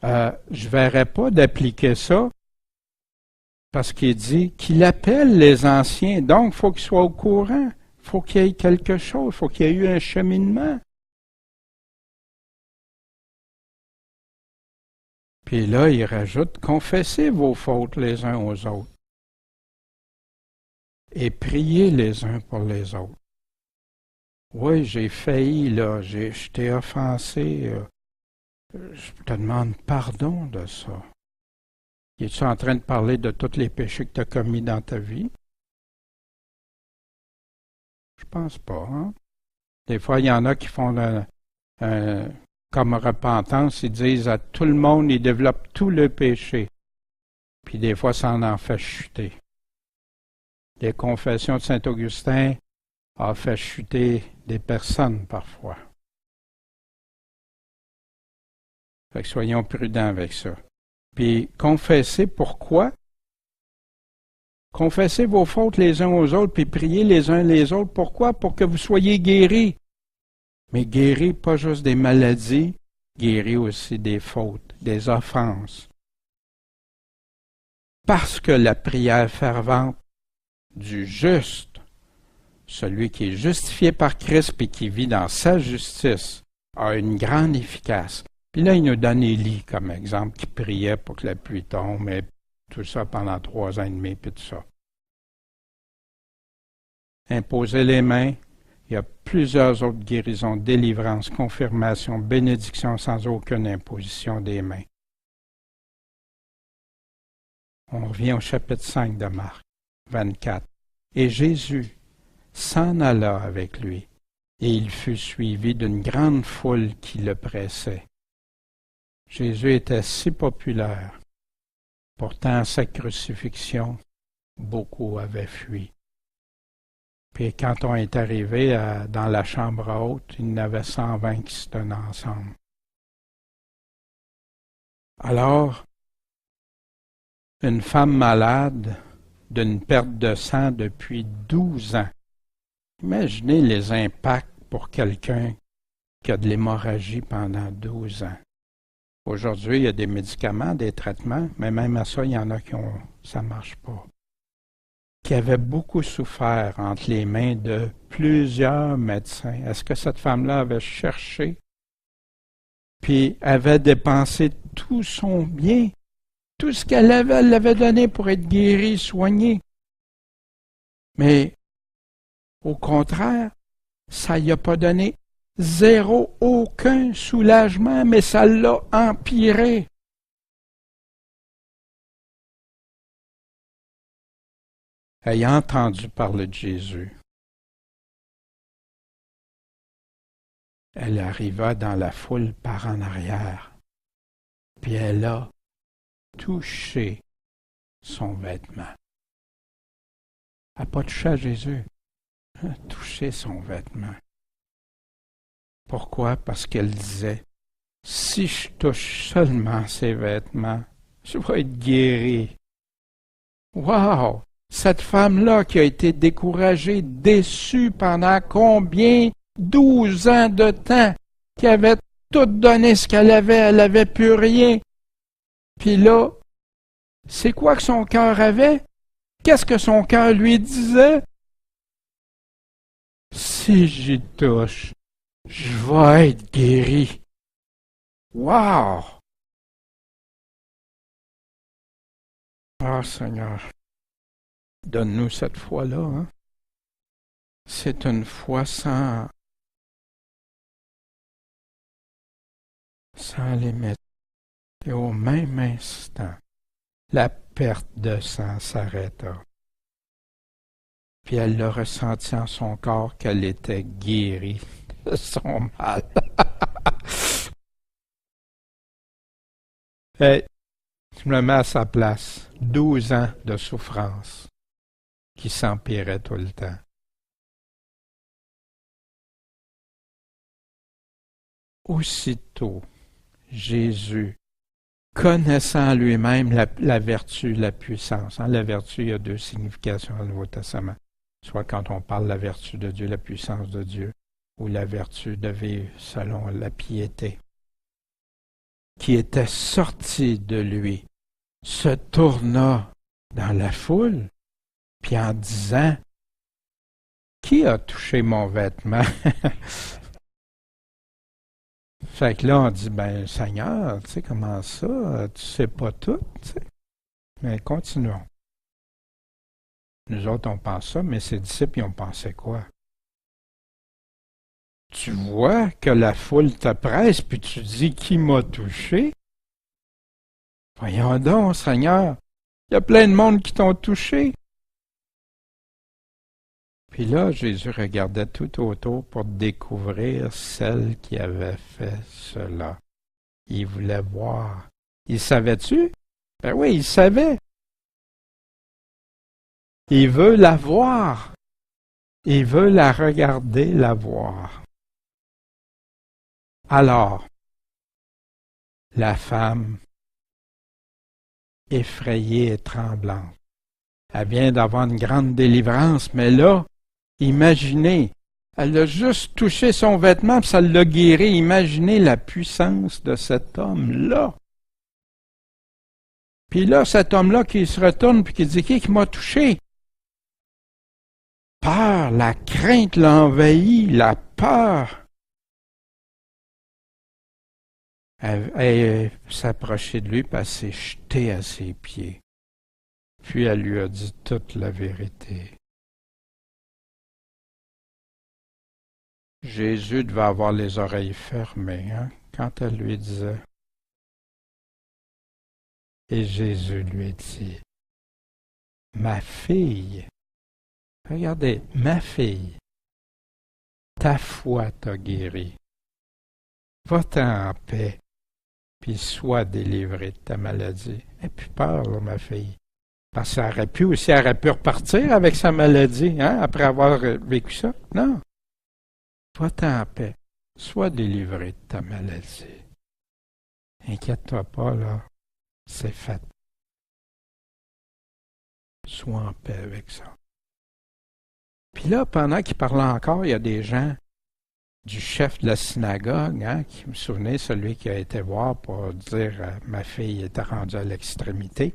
Je ne verrais pas d'appliquer ça parce qu'il dit qu'il appelle les anciens. Donc, il faut qu'il soit au courant. Il faut qu'il y ait quelque chose. Il faut qu'il y ait eu un cheminement. Puis là, il rajoute, confessez vos fautes les uns aux autres et priez les uns pour les autres. Oui, j'ai failli, là, je t'ai offensé. Je te demande pardon de ça. Es-tu en train de parler de tous les péchés que tu as commis dans ta vie? Je pense pas, hein? Des fois, il y en a qui font comme repentance, ils disent à tout le monde, ils développent tout le péché. Puis des fois, ça en fait chuter. Les confessions de Saint-Augustin ont fait chuter des personnes parfois. Fait que soyons prudents avec ça. Puis confessez pourquoi? Confessez vos fautes les uns aux autres, puis priez les uns les autres. Pourquoi? Pour que vous soyez guéris. Mais guéris pas juste des maladies, guéris aussi des fautes, des offenses. Parce que la prière fervente du juste, celui qui est justifié par Christ et qui vit dans sa justice, a une grande efficace. Puis là, il nous donne Élie comme exemple, qui priait pour que la pluie tombe, et tout ça pendant 3 ans et demi, puis tout ça. Imposer les mains, il y a plusieurs autres guérisons, délivrances, confirmations, bénédictions sans aucune imposition des mains. On revient au chapitre 5 de Marc 24. Et Jésus s'en alla avec lui, et il fut suivi d'une grande foule qui le pressait. Jésus était si populaire. Pourtant, à sa crucifixion, beaucoup avaient fui. Puis quand on est arrivé dans la chambre haute, il y en avait 120 qui se tenaient ensemble. Alors, une femme malade d'une perte de sang depuis 12 ans. Imaginez les impacts pour quelqu'un qui a de l'hémorragie pendant 12 ans. Aujourd'hui, il y a des médicaments, des traitements, mais même à ça, il y en a ça ne marche pas. Qui avait beaucoup souffert entre les mains de plusieurs médecins. Est-ce que cette femme-là avait cherché, puis avait dépensé tout son bien, tout ce qu'elle avait, elle l'avait donné pour être guérie, soignée. Mais, au contraire, ça n'y a pas donné aucun soulagement, mais ça l'a empiré. Ayant entendu parler de Jésus, elle arriva dans la foule par en arrière, puis elle a touché son vêtement. Elle n'a pas touché à Jésus, elle a touché son vêtement. Pourquoi? Parce qu'elle disait, si je touche seulement ses vêtements, je vais être guérie. Wow! Cette femme-là qui a été découragée, déçue pendant combien? 12 ans de temps, qui avait tout donné ce qu'elle avait plus rien. Puis là, c'est quoi que son cœur avait? Qu'est-ce que son cœur lui disait? Si j'y touche, je vais être guéri. Wow! Ah, Seigneur, donne-nous cette foi-là. Hein? C'est une foi sans limite. Et au même instant, la perte de sang s'arrêta. Puis elle l'a ressenti en son corps qu'elle était guérie de son mal. Et je me mets à sa place. 12 ans de souffrance qui s'empirait tout le temps. Aussitôt, Jésus, connaissant lui-même la vertu, la puissance. La vertu, il y a deux significations dans le Nouveau Testament. Soit quand on parle de la vertu de Dieu, la puissance de Dieu, ou la vertu de vivre selon la piété, qui était sorti de lui, se tourna dans la foule, puis en disant, « Qui a touché mon vêtement? » Fait que là, on dit, ben Seigneur, tu sais comment ça, tu sais pas tout, tu sais. Mais continuons. Nous autres, on pense ça, mais ses disciples, ils ont pensé quoi? Tu vois que la foule te presse, puis tu dis, qui m'a touché? Voyons donc, Seigneur, il y a plein de monde qui t'ont touché. Puis là, Jésus regardait tout autour pour découvrir celle qui avait fait cela. Il voulait voir. Il savait-tu? Ben oui, il savait. Il veut la voir. Il veut la regarder, la voir. Alors, la femme, effrayée et tremblante, elle vient d'avoir une grande délivrance, mais là, imaginez, elle a juste touché son vêtement, puis ça l'a guéri. Imaginez la puissance de cet homme-là. Puis là, cet homme-là qui se retourne, puis qui dit, qui m'a touché? Peur, la crainte l'a envahi, la peur. Elle s'approchait de lui, puis elle s'est jetée à ses pieds. Puis elle lui a dit toute la vérité. Jésus devait avoir les oreilles fermées, quand elle lui disait. Et Jésus lui dit, « Ma fille, regardez, ma fille, ta foi t'a guérie. Va-t'en en paix, puis sois délivrée de ta maladie. » N'aie plus peur, là, ma fille. Parce qu'elle aurait pu aussi, elle aurait pu repartir avec sa maladie, après avoir vécu ça. Non. Va-t'en en paix. Sois délivré de ta maladie. Inquiète-toi pas, là. C'est fait. Sois en paix avec ça. Puis là, pendant qu'il parlait encore, il y a des gens du chef de la synagogue, qui me souvenait, celui qui a été voir pour dire ma fille était rendue à l'extrémité.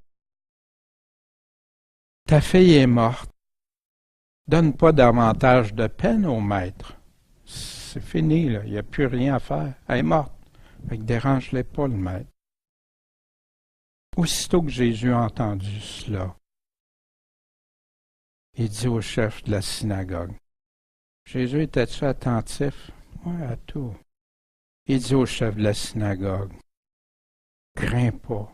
Ta fille est morte. Donne pas davantage de peine au maître. C'est fini, là. Il n'y a plus rien à faire. Elle est morte. Fait que dérange-les pas, le maître. Aussitôt que Jésus a entendu cela, il dit au chef de la synagogue, Jésus était-tu attentif? Oui, à tout. Il dit au chef de la synagogue, crains pas.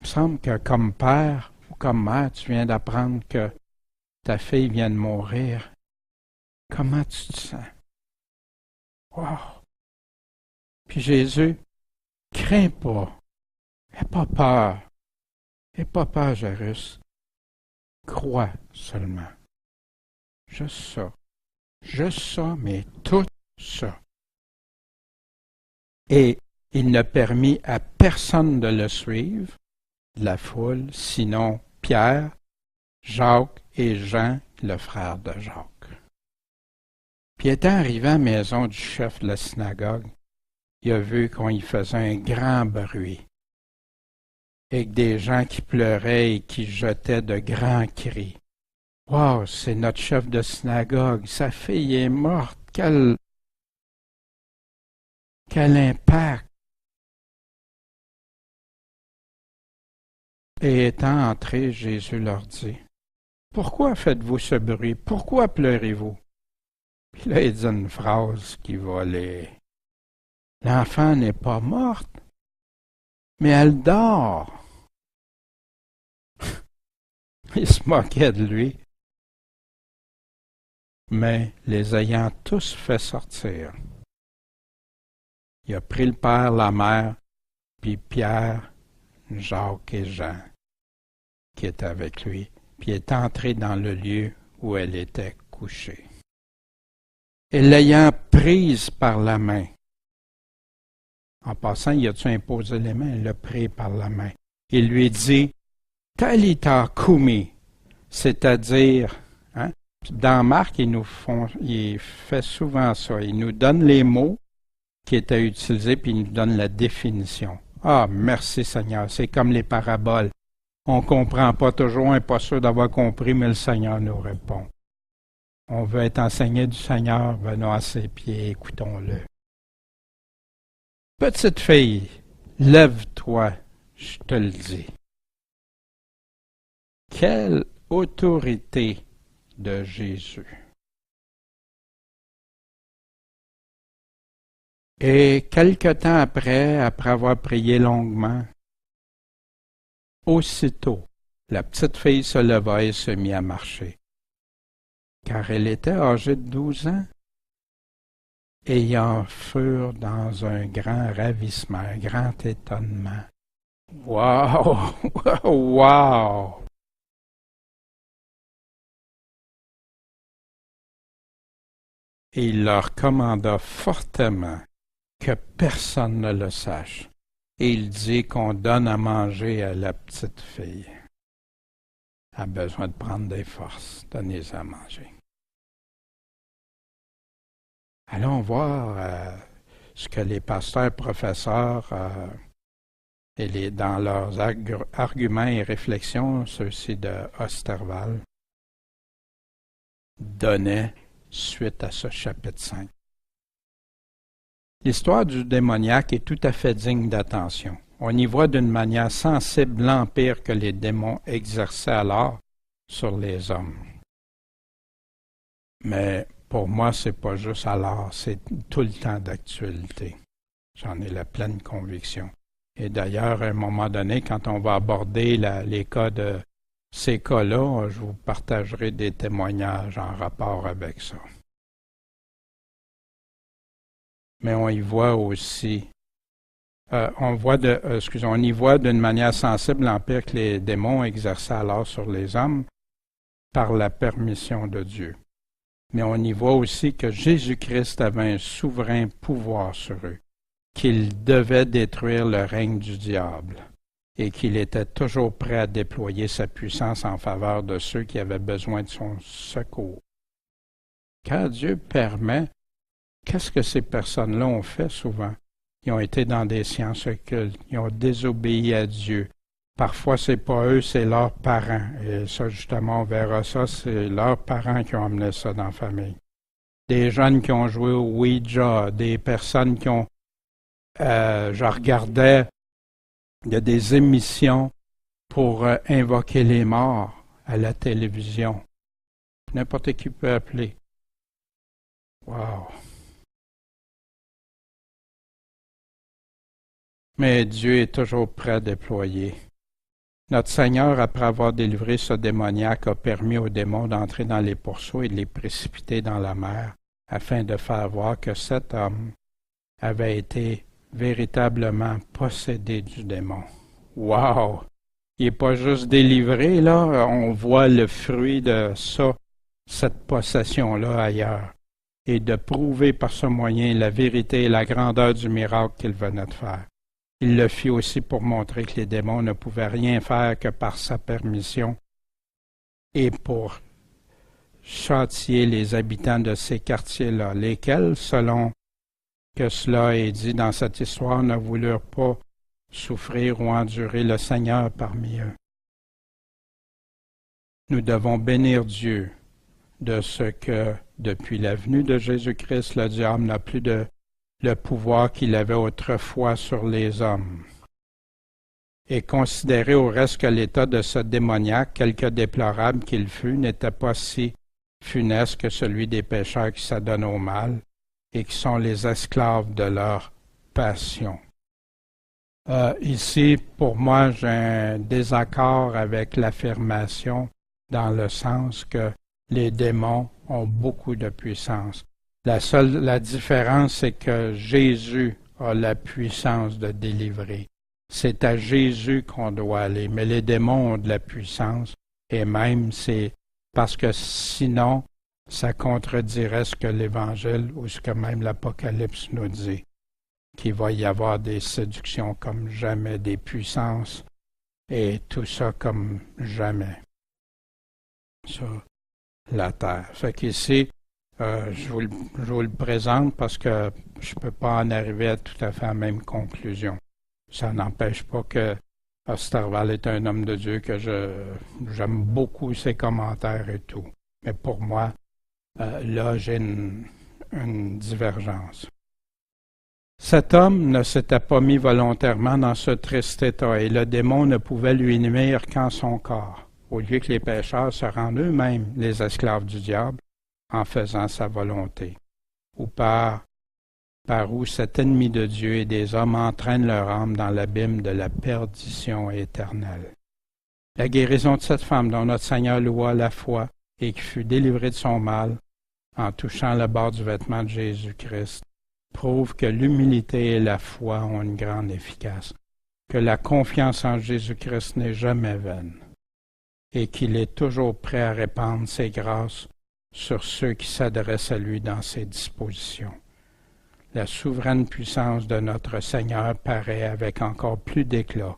Il me semble que comme père ou comme mère, tu viens d'apprendre que ta fille vient de mourir. Comment tu te sens? Wow! Puis Jésus, crains pas. N'aie pas peur. N'aie pas peur, Jairus. Crois seulement. Juste ça. Juste ça, mais tout ça. Et il ne permit à personne de le suivre, de la foule, sinon Pierre, Jacques et Jean, le frère de Jacques. Puis étant arrivé à la maison du chef de la synagogue, il a vu qu'on y faisait un grand bruit, et que des gens qui pleuraient et qui jetaient de grands cris. « Wow, c'est notre chef de synagogue, sa fille est morte, quel impact! » Et étant entré, Jésus leur dit, « Pourquoi faites-vous ce bruit? Pourquoi pleurez-vous? » Puis là, il dit une phrase qui va les... « L'enfant n'est pas morte, Mais elle dort. Il se moquait de lui. Mais les ayant tous fait sortir, il a pris le père, la mère, puis Pierre, Jacques et Jean, qui étaient avec lui, puis est entré dans le lieu où elle était couchée. Et l'ayant prise par la main, en passant, il a-tu imposé les mains? Il l'a pris par la main. Il lui dit, Talita Kumi, c'est-à-dire, hein? Dans Marc, il fait souvent ça. Il nous donne les mots qui étaient utilisés, puis il nous donne la définition. Ah, merci Seigneur, c'est comme les paraboles. On ne comprend pas toujours, on n'est pas sûr d'avoir compris, mais le Seigneur nous répond. On veut être enseigné du Seigneur, venons à ses pieds, écoutons-le. Petite fille, lève-toi, je te le dis. Quelle autorité de Jésus. Et quelque temps après avoir prié longuement, aussitôt, la petite fille se leva et se mit à marcher, car elle était âgée de 12 ans. Et ils en furent dans un grand ravissement, un grand étonnement. Wow! Wow! Et il leur commanda fortement que personne ne le sache. Et il dit qu'on donne à manger à la petite fille. Elle a besoin de prendre des forces, donnez-la à manger. Allons voir ce que les pasteurs, professeurs, dans leurs arguments et réflexions, ceux-ci de Osterwald, donnaient suite à ce chapitre 5. L'histoire du démoniaque est tout à fait digne d'attention. On y voit d'une manière sensible l'empire que les démons exerçaient alors sur les hommes. Mais pour moi, c'est pas juste alors, c'est tout le temps d'actualité. J'en ai la pleine conviction. Et d'ailleurs, à un moment donné, quand on va aborder les cas de ces cas-là, je vous partagerai des témoignages en rapport avec ça. Mais on y voit aussi, on y voit d'une manière sensible l'empire que les démons exerçaient alors sur les hommes par la permission de Dieu. Mais on y voit aussi que Jésus-Christ avait un souverain pouvoir sur eux, qu'il devait détruire le règne du diable et qu'il était toujours prêt à déployer sa puissance en faveur de ceux qui avaient besoin de son secours. Quand Dieu permet, qu'est-ce que ces personnes-là ont fait souvent? Ils ont été dans des sciences occultes, ils ont désobéi à Dieu. Parfois, c'est pas eux, c'est leurs parents. Et ça, justement, on verra ça, c'est leurs parents qui ont amené ça dans la famille. Des jeunes qui ont joué au Ouija, des personnes qui ont... je regardais, il y a des émissions pour invoquer les morts à la télévision. N'importe qui peut appeler. Wow! Mais Dieu est toujours prêt à déployer. Notre Seigneur, après avoir délivré ce démoniaque, a permis aux démons d'entrer dans les pourceaux et de les précipiter dans la mer, afin de faire voir que cet homme avait été véritablement possédé du démon. Wow! Il n'est pas juste délivré, là, on voit le fruit de ça, cette possession-là ailleurs, et de prouver par ce moyen la vérité et la grandeur du miracle qu'il venait de faire. Il le fit aussi pour montrer que les démons ne pouvaient rien faire que par sa permission et pour châtier les habitants de ces quartiers-là, lesquels, selon que cela est dit dans cette histoire, ne voulurent pas souffrir ou endurer le Seigneur parmi eux. Nous devons bénir Dieu de ce que, depuis la venue de Jésus-Christ, le diable n'a plus le pouvoir qu'il avait autrefois sur les hommes. Et considérer au reste que l'état de ce démoniaque, quelque déplorable qu'il fût, n'était pas si funeste que celui des pécheurs qui s'adonnent au mal et qui sont les esclaves de leur passion. Ici, pour moi, j'ai un désaccord avec l'affirmation dans le sens que les démons ont beaucoup de puissance. La différence, c'est que Jésus a la puissance de délivrer. C'est à Jésus qu'on doit aller, mais les démons ont de la puissance, et même c'est parce que sinon, ça contredirait ce que l'Évangile ou ce que même l'Apocalypse nous dit, qu'il va y avoir des séductions comme jamais, des puissances, et tout ça comme jamais sur la terre. Fait qu'ici, je vous le présente parce que je ne peux pas en arriver à tout à fait la même conclusion. Ça n'empêche pas que Osterwald est un homme de Dieu, que j'aime beaucoup ses commentaires et tout. Mais pour moi, là, j'ai une divergence. Cet homme ne s'était pas mis volontairement dans ce triste état, et le démon ne pouvait lui nuire qu'en son corps, au lieu que les pécheurs se rendent eux-mêmes les esclaves du diable en faisant sa volonté, ou par où cet ennemi de Dieu et des hommes entraînent leur âme dans l'abîme de la perdition éternelle. La guérison de cette femme dont notre Seigneur loua la foi et qui fut délivrée de son mal en touchant le bord du vêtement de Jésus-Christ prouve que l'humilité et la foi ont une grande efficace, que la confiance en Jésus-Christ n'est jamais vaine et qu'il est toujours prêt à répandre ses grâces sur ceux qui s'adressent à lui dans ses dispositions. La souveraine puissance de notre Seigneur paraît avec encore plus d'éclat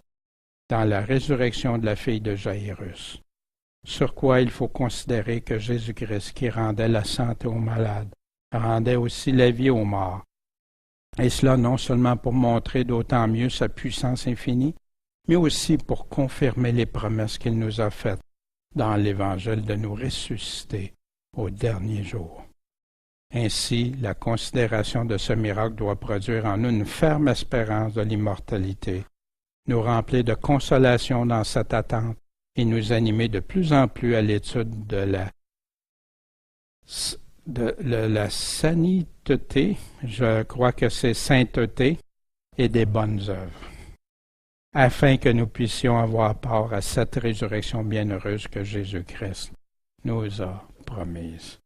dans la résurrection de la fille de Jaïrus, sur quoi il faut considérer que Jésus-Christ, qui rendait la santé aux malades, rendait aussi la vie aux morts, et cela non seulement pour montrer d'autant mieux sa puissance infinie, mais aussi pour confirmer les promesses qu'il nous a faites dans l'Évangile de nous ressusciter au dernier jour. Ainsi, la considération de ce miracle doit produire en nous une ferme espérance de l'immortalité, nous remplir de consolation dans cette attente et nous animer de plus en plus à l'étude de la sainteté, je crois que c'est sainteté, et des bonnes œuvres, afin que nous puissions avoir part à cette résurrection bienheureuse que Jésus-Christ nous a promise.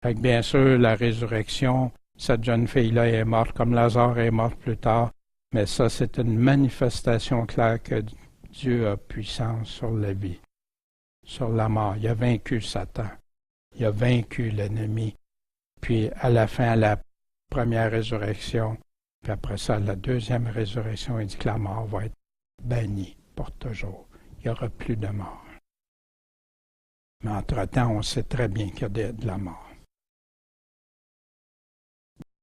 Fait que bien sûr, la résurrection, cette jeune fille-là est morte comme Lazare est morte plus tard, mais ça, c'est une manifestation claire que Dieu a puissance sur la vie, sur la mort. Il a vaincu Satan, il a vaincu l'ennemi. Puis à la fin, à la première résurrection, puis après ça, la deuxième résurrection, il dit que la mort va être bannie pour toujours. Il n'y aura plus de mort. Mais entre-temps, on sait très bien qu'il y a de la mort.